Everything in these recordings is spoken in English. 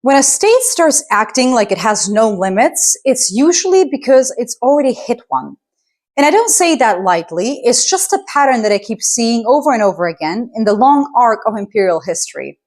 When a state starts acting like it has no limits, it's usually because it's already hit one. And I don't say that lightly, it's just a pattern that I keep seeing over and over again in the long arc of imperial history.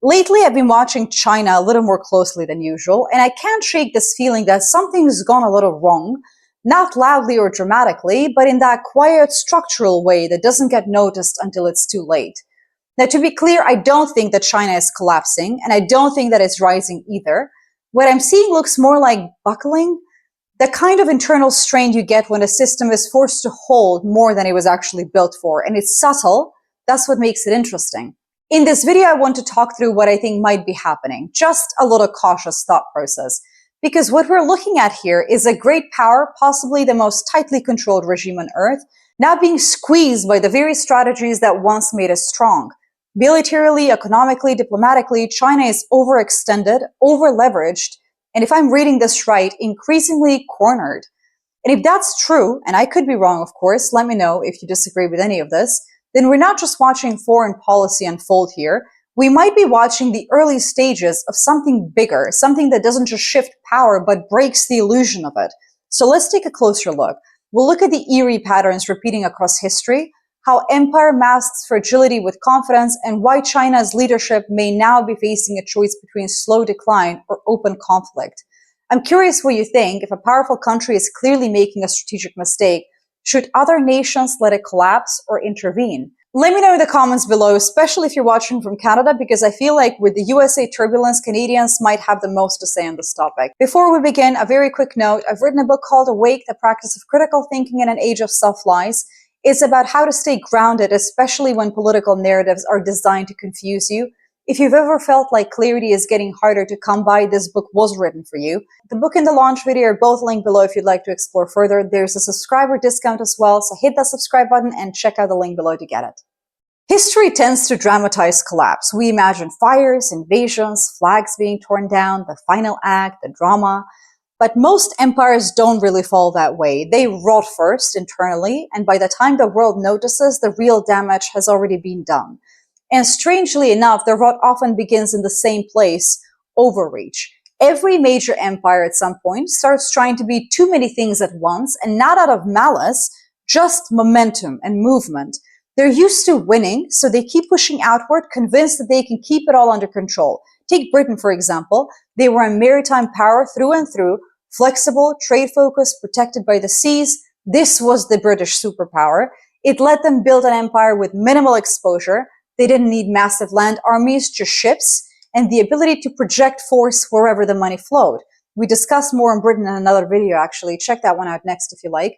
Lately, I've been watching China a little more closely than usual, and I can't shake this feeling that something's gone a little wrong, not loudly or dramatically, but in that quiet structural way that doesn't get noticed until it's too late. Now, to be clear, I don't think that China is collapsing, and I don't think that it's rising either. What I'm seeing looks more like buckling, the kind of internal strain you get when a system is forced to hold more than it was actually built for. And it's subtle. That's what makes it interesting. In this video, I want to talk through what I think might be happening. Just a little cautious thought process. Because what we're looking at here is a great power, possibly the most tightly controlled regime on Earth, now being squeezed by the very strategies that once made us strong. Militarily, economically, diplomatically, China is overextended, over-leveraged, and if I'm reading this right, increasingly cornered. And if that's true, and I could be wrong, of course, let me know if you disagree with any of this, then we're not just watching foreign policy unfold here. We might be watching the early stages of something bigger, something that doesn't just shift power, but breaks the illusion of it. So let's take a closer look. We'll look at the eerie patterns repeating across history, how empire masks fragility with confidence, and why China's leadership may now be facing a choice between slow decline or open conflict. I'm curious what you think. If a powerful country is clearly making a strategic mistake, should other nations let it collapse or intervene? Let me know in the comments below, especially if you're watching from Canada, because I feel like with the USA turbulence, Canadians might have the most to say on this topic. Before we begin, a very quick note. I've written a book called Awake, the Practice of Critical Thinking in an Age of Self-Lies. It's about how to stay grounded, especially when political narratives are designed to confuse you. If you've ever felt like clarity is getting harder to come by, this book was written for you. The book and the launch video are both linked below if you'd like to explore further. There's a subscriber discount as well, so hit that subscribe button and check out the link below to get it. History tends to dramatize collapse. We imagine fires, invasions, flags being torn down, the final act, the drama. But most empires don't really fall that way. They rot first internally, and by the time the world notices, the real damage has already been done. And strangely enough, the rot often begins in the same place, overreach. Every major empire at some point starts trying to be too many things at once, and not out of malice, just momentum and movement. They're used to winning, so they keep pushing outward, convinced that they can keep it all under control. Take Britain, for example. They were a maritime power through and through, flexible, trade-focused, protected by the seas. This was the British superpower. It let them build an empire with minimal exposure. They didn't need massive land armies, just ships, and the ability to project force wherever the money flowed. We discussed more on Britain in another video, actually. Check that one out next if you like.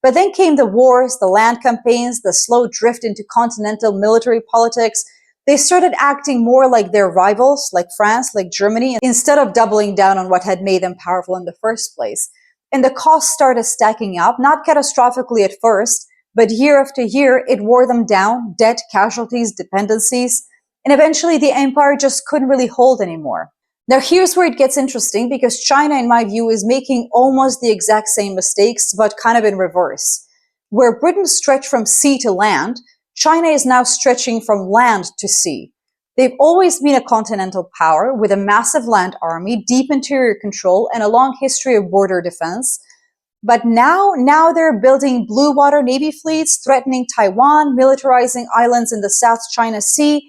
But then came the wars, the land campaigns, the slow drift into continental military politics. They started acting more like their rivals, like France, like Germany, instead of doubling down on what had made them powerful in the first place. And the costs started stacking up, not catastrophically at first, but year after year, it wore them down, debt, casualties, dependencies, and eventually the empire just couldn't really hold anymore. Now here's where it gets interesting, because China, in my view, is making almost the exact same mistakes, but kind of in reverse. Where Britain stretched from sea to land, China is now stretching from land to sea. They've always been a continental power with a massive land army, deep interior control, and a long history of border defense. But now they're building blue water navy fleets, threatening Taiwan, militarizing islands in the South China Sea,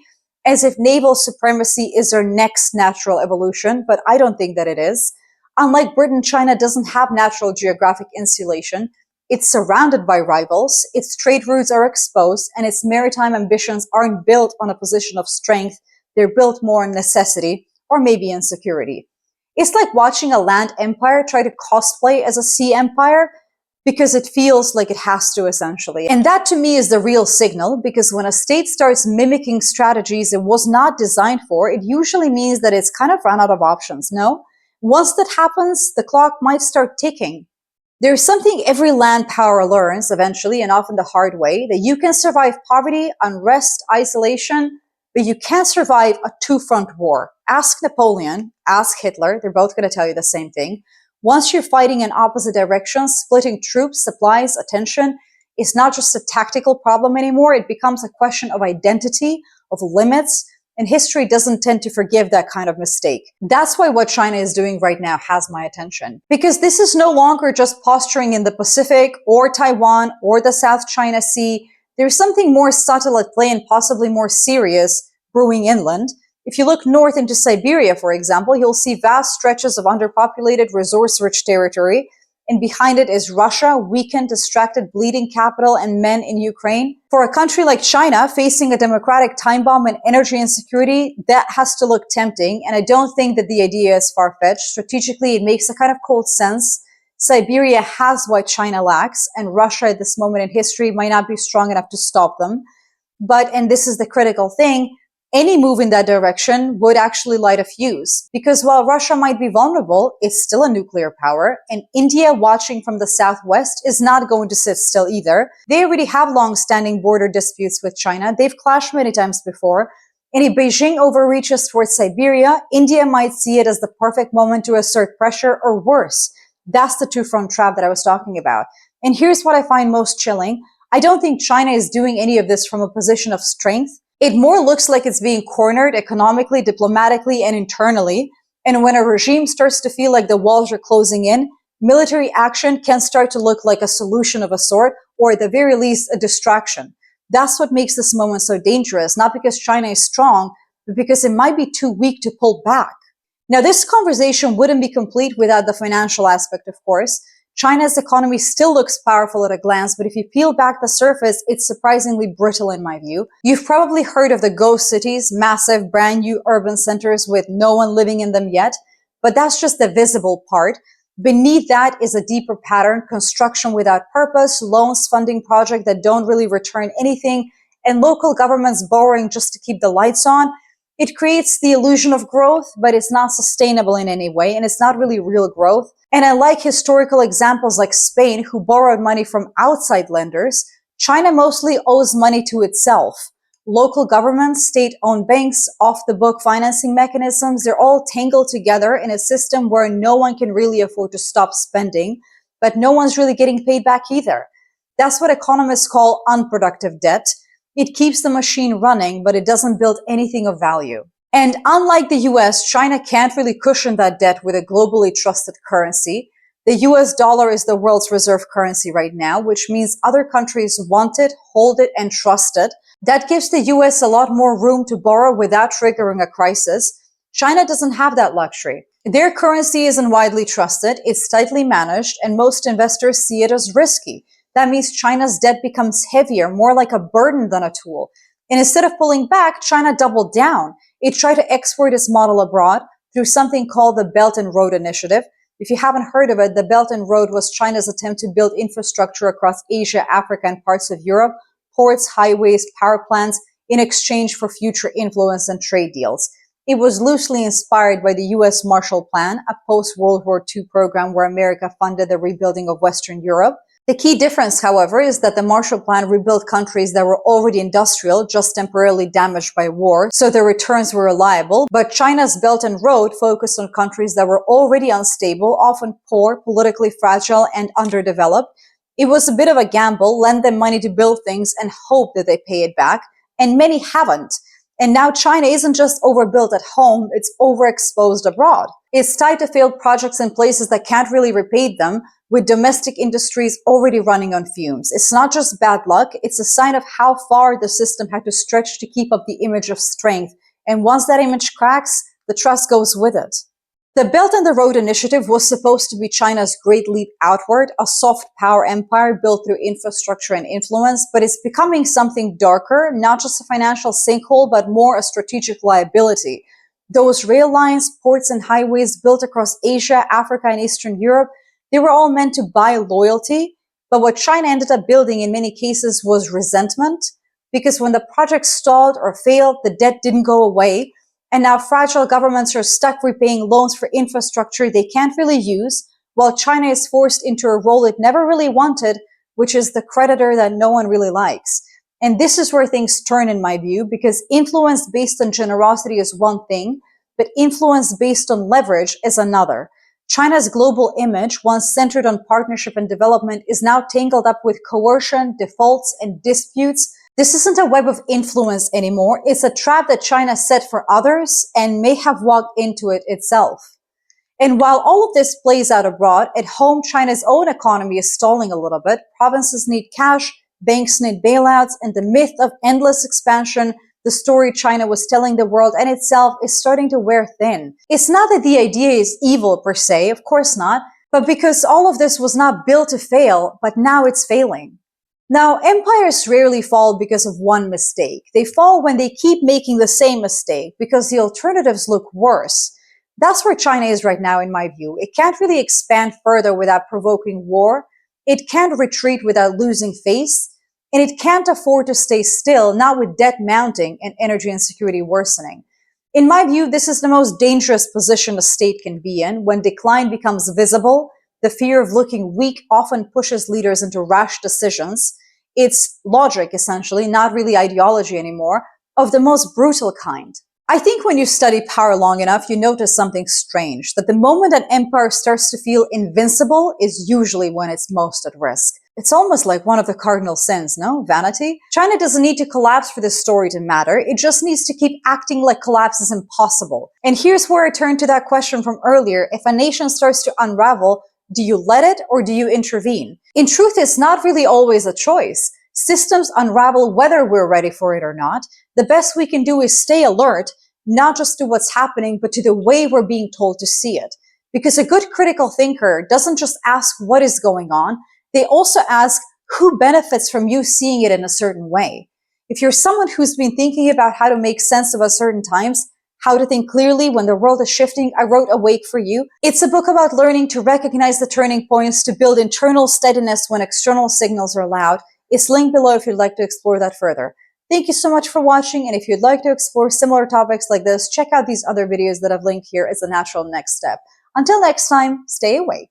as if naval supremacy is their next natural evolution, but I don't think that it is. Unlike Britain, China doesn't have natural geographic insulation. It's surrounded by rivals, its trade routes are exposed, and its maritime ambitions aren't built on a position of strength. They're built more on necessity, or maybe insecurity. It's like watching a land empire try to cosplay as a sea empire because it feels like it has to, essentially. And that to me is the real signal, because when a state starts mimicking strategies it was not designed for, it usually means that it's kind of run out of options, no? Once that happens, the clock might start ticking. There's something every land power learns eventually, and often the hard way, that you can survive poverty, unrest, isolation, but you can't survive a two-front war. Ask Napoleon, ask Hitler, they're both going to tell you the same thing. Once you're fighting in opposite directions, splitting troops, supplies, attention, it's not just a tactical problem anymore. It becomes a question of identity, of limits, and history doesn't tend to forgive that kind of mistake. That's why what China is doing right now has my attention. Because this is no longer just posturing in the Pacific or Taiwan or the South China Sea. There's something more subtle at play and possibly more serious brewing inland. If you look north into Siberia, for example, you'll see vast stretches of underpopulated, resource-rich territory. And behind it is Russia, weakened, distracted, bleeding capital, and men in Ukraine. For a country like China, facing a democratic time bomb and energy insecurity, that has to look tempting. And I don't think that the idea is far-fetched. Strategically, it makes a kind of cold sense. Siberia has what China lacks, and Russia at this moment in history might not be strong enough to stop them. But, and this is the critical thing, any move in that direction would actually light a fuse. Because while Russia might be vulnerable, it's still a nuclear power, and India, watching from the southwest, is not going to sit still either. They already have long-standing border disputes with China. They've clashed many times before. And if Beijing overreaches towards Siberia, India might see it as the perfect moment to assert pressure, or worse. That's the two-front trap that I was talking about. And here's what I find most chilling. I don't think China is doing any of this from a position of strength. It more looks like it's being cornered economically, diplomatically, and internally. And when a regime starts to feel like the walls are closing in, military action can start to look like a solution of a sort, or at the very least, a distraction. That's what makes this moment so dangerous, not because China is strong, but because it might be too weak to pull back. Now, this conversation wouldn't be complete without the financial aspect, of course. China's economy still looks powerful at a glance, but if you peel back the surface, it's surprisingly brittle in my view. You've probably heard of the ghost cities, massive, brand new urban centers with no one living in them yet, but that's just the visible part. Beneath that is a deeper pattern: construction without purpose, loans funding projects that don't really return anything, and local governments borrowing just to keep the lights on. It creates the illusion of growth, but it's not sustainable in any way, and it's not really real growth. And I like historical examples like Spain, who borrowed money from outside lenders. China mostly owes money to itself. Local governments, state-owned banks, off-the-book financing mechanisms, they're all tangled together in a system where no one can really afford to stop spending, but no one's really getting paid back either. That's what economists call unproductive debt. It keeps the machine running, but it doesn't build anything of value. And unlike the US, China can't really cushion that debt with a globally trusted currency. The US dollar is the world's reserve currency right now, which means other countries want it, hold it, and trust it. That gives the US a lot more room to borrow without triggering a crisis. China doesn't have that luxury. Their currency isn't widely trusted, it's tightly managed, and most investors see it as risky. That means China's debt becomes heavier, more like a burden than a tool. And instead of pulling back, China doubled down. It tried to export its model abroad through something called the Belt and Road Initiative. If you haven't heard of it, the Belt and Road was China's attempt to build infrastructure across Asia, Africa, and parts of Europe, ports, highways, power plants, in exchange for future influence and trade deals. It was loosely inspired by the US Marshall Plan, a post-World War II program where America funded the rebuilding of Western Europe. The key difference, however, is that the Marshall Plan rebuilt countries that were already industrial, just temporarily damaged by war, so the returns were reliable. But China's Belt and Road focused on countries that were already unstable, often poor, politically fragile, and underdeveloped. It was a bit of a gamble: lend them money to build things and hope that they pay it back. And many haven't. And now China isn't just overbuilt at home, it's overexposed abroad. It's tied to failed projects in places that can't really repay them, with domestic industries already running on fumes. It's not just bad luck, it's a sign of how far the system had to stretch to keep up the image of strength. And once that image cracks, the trust goes with it. The Belt and the Road Initiative was supposed to be China's great leap outward, a soft power empire built through infrastructure and influence, but it's becoming something darker, not just a financial sinkhole, but more a strategic liability. Those rail lines, ports, and highways built across Asia, Africa, and Eastern Europe, they were all meant to buy loyalty, but what China ended up building in many cases was resentment, because when the project stalled or failed, the debt didn't go away, and now fragile governments are stuck repaying loans for infrastructure they can't really use, while China is forced into a role it never really wanted, which is the creditor that no one really likes. And this is where things turn, in my view, because influence based on generosity is one thing, but influence based on leverage is another. China's global image, once centered on partnership and development, is now tangled up with coercion, defaults, and disputes This isn't a web of influence anymore. It's a trap that China set for others and may have walked into it itself. And while all of this plays out abroad, at home, China's own economy is stalling a little bit. Provinces need cash, banks need bailouts, and the myth of endless expansion, the story China was telling the world and itself, is starting to wear thin. It's not that the idea is evil per se, of course not, but because all of this was not built to fail, but now it's failing. Now, empires rarely fall because of one mistake. They fall when they keep making the same mistake because the alternatives look worse. That's where China is right now, in my view. It can't really expand further without provoking war. It can't retreat without losing face. And it can't afford to stay still, not with debt mounting and energy insecurity worsening. In my view, this is the most dangerous position a state can be in. When decline becomes visible, the fear of looking weak often pushes leaders into rash decisions. It's logic, essentially, not really ideology anymore, of the most brutal kind. I think when you study power long enough, you notice something strange, that the moment an empire starts to feel invincible is usually when it's most at risk. It's almost like one of the cardinal sins, no? Vanity? China doesn't need to collapse for this story to matter. It just needs to keep acting like collapse is impossible. And here's where I turn to that question from earlier. If a nation starts to unravel, do you let it or do you intervene? In truth, it's not really always a choice. Systems unravel whether we're ready for it or not. The best we can do is stay alert, not just to what's happening, but to the way we're being told to see it. Because a good critical thinker doesn't just ask what is going on, they also ask who benefits from you seeing it in a certain way. If you're someone who's been thinking about how to make sense of uncertain times, how to think clearly when the world is shifting, I wrote Awake for you. It's a book about learning to recognize the turning points, to build internal steadiness when external signals are loud. It's linked below if you'd like to explore that further. Thank you so much for watching, and if you'd like to explore similar topics like this, check out these other videos that I've linked here as a natural next step. Until next time, stay awake.